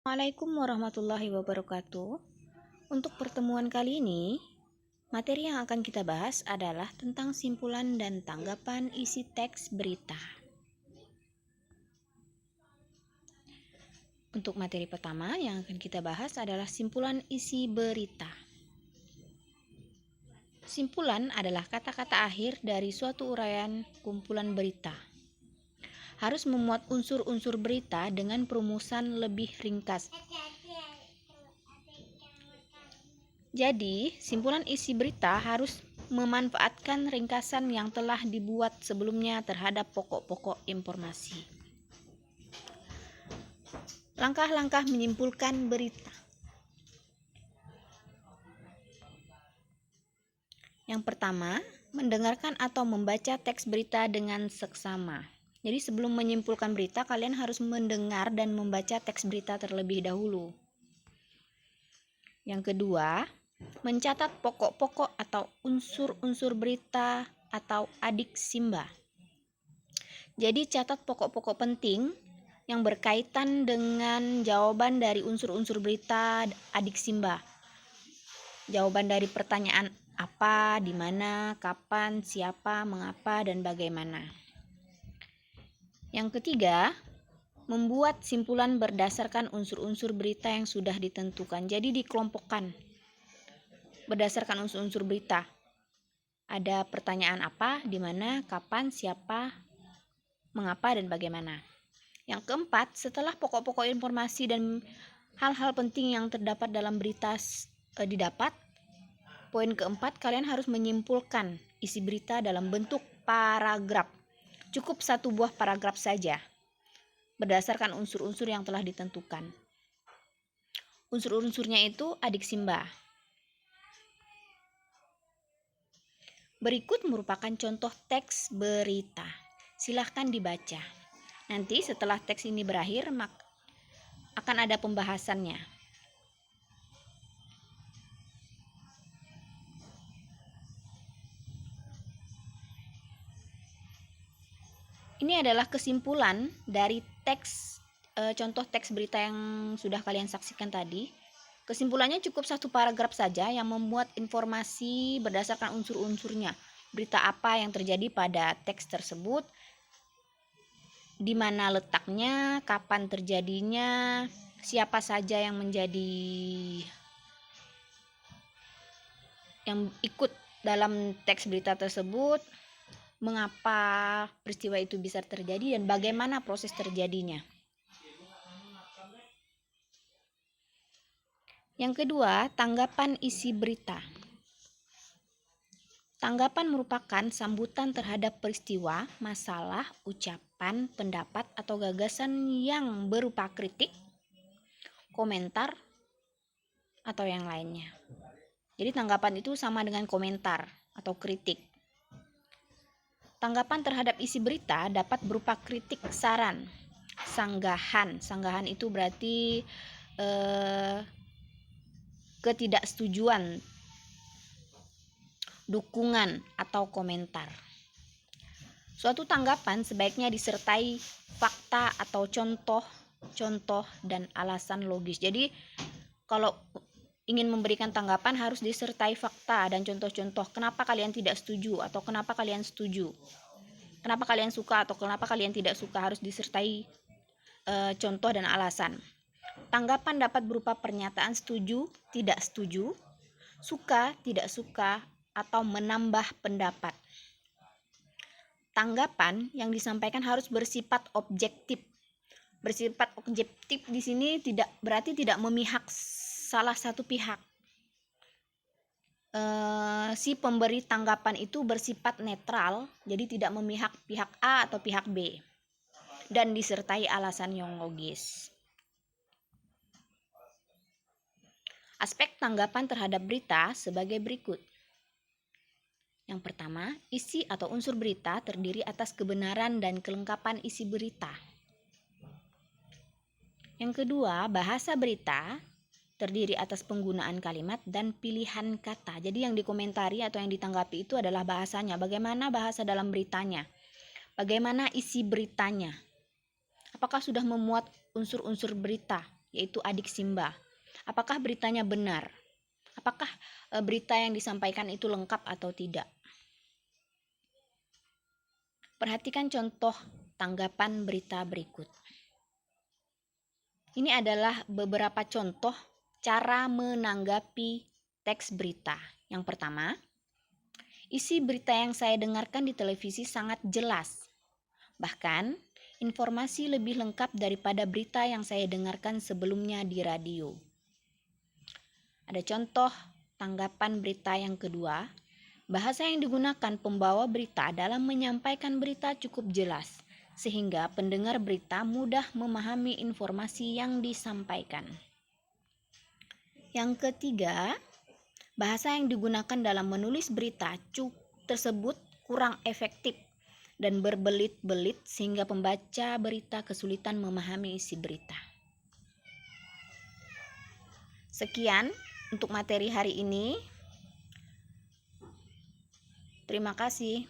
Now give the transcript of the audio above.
Assalamualaikum warahmatullahi wabarakatuh. Untuk pertemuan kali ini, materi yang akan kita bahas adalah tentang simpulan dan tanggapan isi teks berita. Untuk materi pertama yang akan kita bahas adalah simpulan isi berita. Simpulan adalah kata-kata akhir dari suatu uraian kumpulan berita. Harus memuat unsur-unsur berita dengan perumusan lebih ringkas. Jadi, simpulan isi berita harus memanfaatkan ringkasan yang telah dibuat sebelumnya terhadap pokok-pokok informasi. Langkah-langkah menyimpulkan berita. Yang pertama, mendengarkan atau membaca teks berita dengan seksama. Jadi sebelum menyimpulkan berita, kalian harus mendengar dan membaca teks berita terlebih dahulu. Yang kedua, mencatat pokok-pokok atau unsur-unsur berita atau adiksimba. Jadi catat pokok-pokok penting yang berkaitan dengan jawaban dari unsur-unsur berita adiksimba. Jawaban dari pertanyaan apa, di mana, kapan, siapa, mengapa, dan bagaimana. Yang ketiga, membuat simpulan berdasarkan unsur-unsur berita yang sudah ditentukan. Jadi dikelompokkan berdasarkan unsur-unsur berita. Ada pertanyaan apa, di mana, kapan, siapa, mengapa, dan bagaimana. Yang keempat, setelah pokok-pokok informasi dan hal-hal penting yang terdapat dalam berita didapat, poin keempat, kalian harus menyimpulkan isi berita dalam bentuk paragraf. Cukup satu buah paragraf saja, berdasarkan unsur-unsur yang telah ditentukan. Unsur-unsurnya itu adiksimba. Berikut merupakan contoh teks berita. Silahkan dibaca. Nanti setelah teks ini berakhir, akan ada pembahasannya. Ini adalah kesimpulan dari contoh teks berita yang sudah kalian saksikan tadi. Kesimpulannya cukup satu paragraf saja yang memuat informasi berdasarkan unsur-unsurnya. Berita apa yang terjadi pada teks tersebut, di mana letaknya, kapan terjadinya, siapa saja yang ikut dalam teks berita tersebut, mengapa peristiwa itu bisa terjadi, dan bagaimana proses terjadinya. Yang kedua, tanggapan isi berita. Tanggapan merupakan sambutan terhadap peristiwa, masalah, ucapan, pendapat, atau gagasan yang berupa kritik, komentar, atau yang lainnya. Jadi tanggapan itu sama dengan komentar atau kritik. Tanggapan terhadap isi berita dapat berupa kritik, saran, sanggahan. Sanggahan itu berarti ketidaksetujuan, dukungan, atau komentar. Suatu tanggapan sebaiknya disertai fakta atau contoh dan alasan logis. Jadi kalau ingin memberikan tanggapan harus disertai fakta dan contoh-contoh. Kenapa kalian tidak setuju atau kenapa kalian setuju? Kenapa kalian suka atau kenapa kalian tidak suka, harus disertai contoh dan alasan. Tanggapan dapat berupa pernyataan setuju, tidak setuju, suka, tidak suka, atau menambah pendapat. Tanggapan yang disampaikan harus bersifat objektif. Bersifat objektif di sini berarti tidak memihak salah satu pihak. Si pemberi tanggapan itu bersifat netral, jadi tidak memihak pihak A atau pihak B, dan disertai alasan yang logis. Aspek tanggapan terhadap berita sebagai berikut. Yang pertama, isi atau unsur berita terdiri atas kebenaran dan kelengkapan isi berita. Yang kedua, bahasa berita terdiri atas penggunaan kalimat dan pilihan kata. Jadi yang dikomentari atau yang ditanggapi itu adalah bahasanya. Bagaimana bahasa dalam beritanya? Bagaimana isi beritanya? Apakah sudah memuat unsur-unsur berita yaitu adik Simba. Apakah beritanya benar? Apakah berita yang disampaikan itu lengkap atau tidak? Perhatikan contoh tanggapan berita berikut. Ini adalah beberapa contoh cara menanggapi teks berita. Yang pertama, isi berita yang saya dengarkan di televisi sangat jelas. Bahkan, informasi lebih lengkap daripada berita yang saya dengarkan sebelumnya di radio. Ada contoh tanggapan berita yang kedua. Bahasa yang digunakan pembawa berita dalam menyampaikan berita cukup jelas, sehingga pendengar berita mudah memahami informasi yang disampaikan. Yang ketiga, bahasa yang digunakan dalam menulis berita tersebut kurang efektif dan berbelit-belit sehingga pembaca berita kesulitan memahami isi berita. Sekian untuk materi hari ini. Terima kasih.